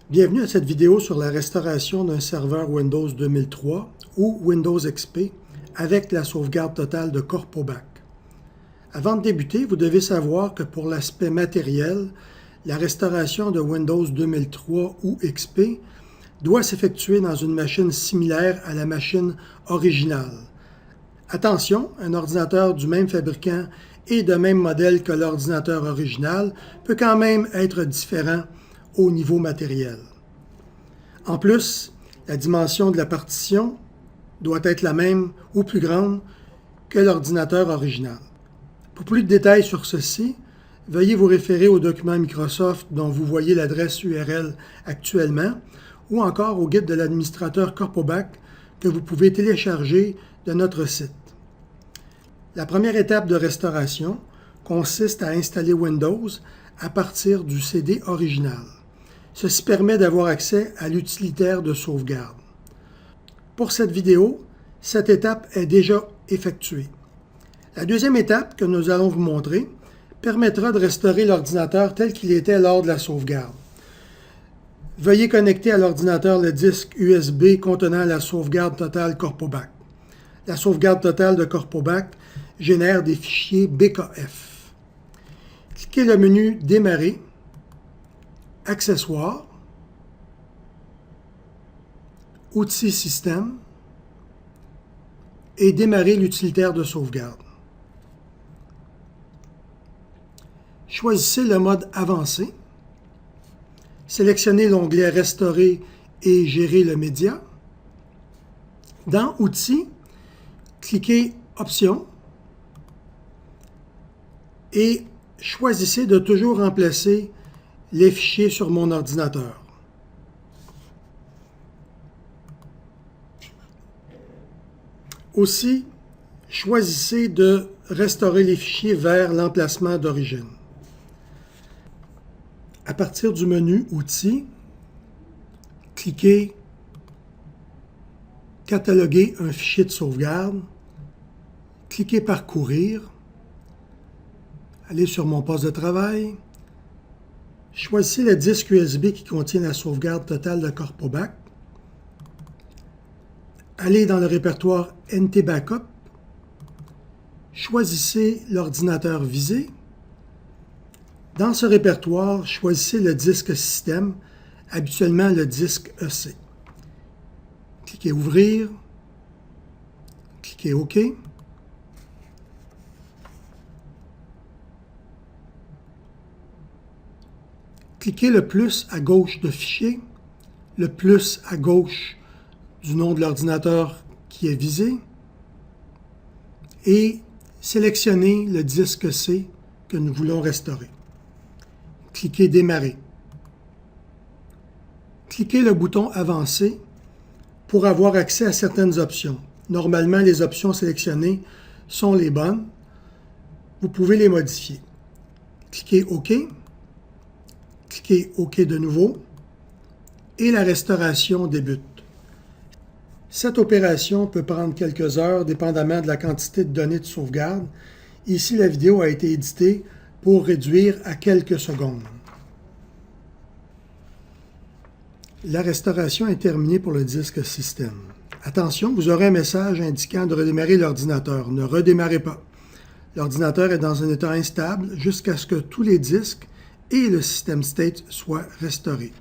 Bienvenue à cette vidéo sur la restauration d'un serveur Windows 2003 ou Windows XP avec la sauvegarde totale de Corpoback. Avant de débuter, vous devez savoir que pour l'aspect matériel, la restauration de Windows 2003 ou XP doit s'effectuer dans une machine similaire à la machine originale. Attention, un ordinateur du même fabricant et de même modèle que l'ordinateur original peut quand même être différent au niveau matériel. En plus, la dimension de la partition doit être la même ou plus grande que l'ordinateur original. Pour plus de détails sur ceci, veuillez vous référer au document Microsoft dont vous voyez l'adresse URL actuellement ou encore au guide de l'administrateur Corpoback que vous pouvez télécharger de notre site. La première étape de restauration consiste à installer Windows à partir du CD original. Ceci permet d'avoir accès à l'utilitaire de sauvegarde. Pour cette vidéo, cette étape est déjà effectuée. La deuxième étape que nous allons vous montrer permettra de restaurer l'ordinateur tel qu'il était lors de la sauvegarde. Veuillez connecter à l'ordinateur le disque USB contenant la sauvegarde totale Corpoback. La sauvegarde totale de Corpoback génère des fichiers BKF. Cliquez le menu Démarrer, Accessoires, Outils Système et démarrer l'utilitaire de sauvegarde. Choisissez le mode avancé. Sélectionnez l'onglet Restaurer et gérer le média. Dans Outils, cliquez Options et choisissez de toujours remplacer les fichiers sur mon ordinateur. Aussi, choisissez de restaurer les fichiers vers l'emplacement d'origine. À partir du menu Outils, cliquez Cataloguer un fichier de sauvegarde, cliquez Parcourir, allez sur mon poste de travail, choisissez le disque USB qui contient la sauvegarde totale de Corpoback, allez dans le répertoire NT Backup, choisissez l'ordinateur visé. Dans ce répertoire, choisissez le disque système, habituellement le disque EC. Cliquez Ouvrir, cliquez OK. Cliquez le plus à gauche de Fichier, le plus à gauche du nom de l'ordinateur qui est visé et sélectionnez le disque C que nous voulons restaurer. Cliquez Démarrer. Cliquez le bouton Avancer pour avoir accès à certaines options. Normalement, les options sélectionnées sont les bonnes. Vous pouvez les modifier. Cliquez OK. Cliquez OK de nouveau et la restauration débute. Cette opération peut prendre quelques heures dépendamment de la quantité de données de sauvegarde. Ici, la vidéo a été éditée pour réduire à quelques secondes. La restauration est terminée pour le disque système. Attention, vous aurez un message indiquant de redémarrer l'ordinateur. Ne redémarrez pas. L'ordinateur est dans un état instable jusqu'à ce que tous les disques et le system state soient restaurés.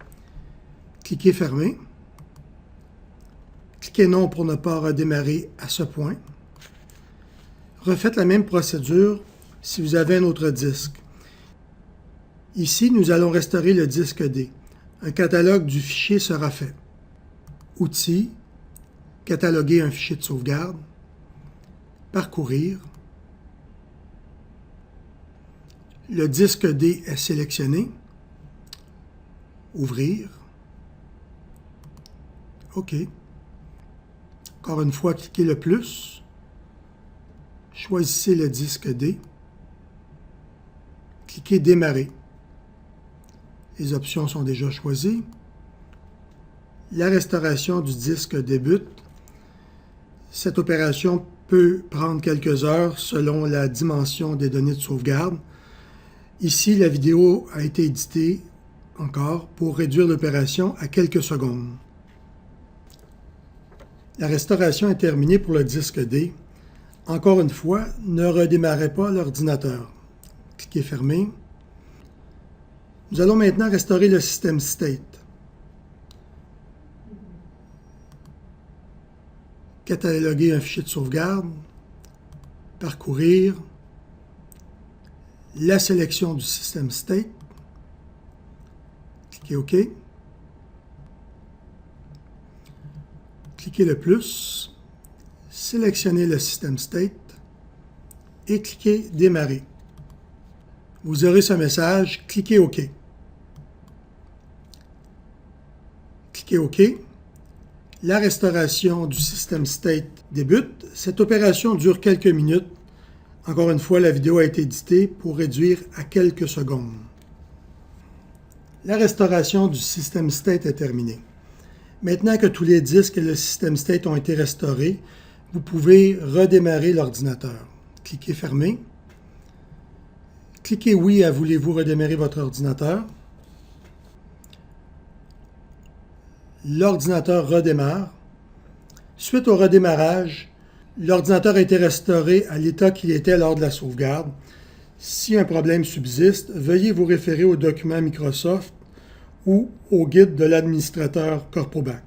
Cliquez Fermer. Cliquez Non pour ne pas redémarrer à ce point. Refaites la même procédure si vous avez un autre disque. Ici, nous allons restaurer le disque D. Un catalogue du fichier sera fait. Outils, Cataloguer un fichier de sauvegarde, Parcourir. Le disque D est sélectionné. Ouvrir. OK. Encore une fois, cliquez le plus. Choisissez le disque D. Cliquez Démarrer. Les options sont déjà choisies. La restauration du disque débute. Cette opération peut prendre quelques heures selon la dimension des données de sauvegarde. Ici, la vidéo a été éditée encore pour réduire l'opération à quelques secondes. La restauration est terminée pour le disque D. Encore une fois, ne redémarrez pas l'ordinateur. Cliquez Fermer. Nous allons maintenant restaurer le système State. Cataloguer un fichier de sauvegarde, parcourir, la sélection du système State, cliquez OK, cliquez le plus, sélectionnez le système State et cliquez Démarrer. Vous aurez ce message, cliquez OK. Cliquez OK. La restauration du système State débute. Cette opération dure quelques minutes. Encore une fois, la vidéo a été éditée pour réduire à quelques secondes. La restauration du système State est terminée. Maintenant que tous les disques et le système State ont été restaurés, vous pouvez redémarrer l'ordinateur. Cliquez Fermer. Cliquez Oui à Voulez-vous redémarrer votre ordinateur. L'ordinateur redémarre. Suite au redémarrage, l'ordinateur a été restauré à l'état qu'il était lors de la sauvegarde. Si un problème subsiste, veuillez vous référer au document Microsoft ou au guide de l'administrateur Corpoback.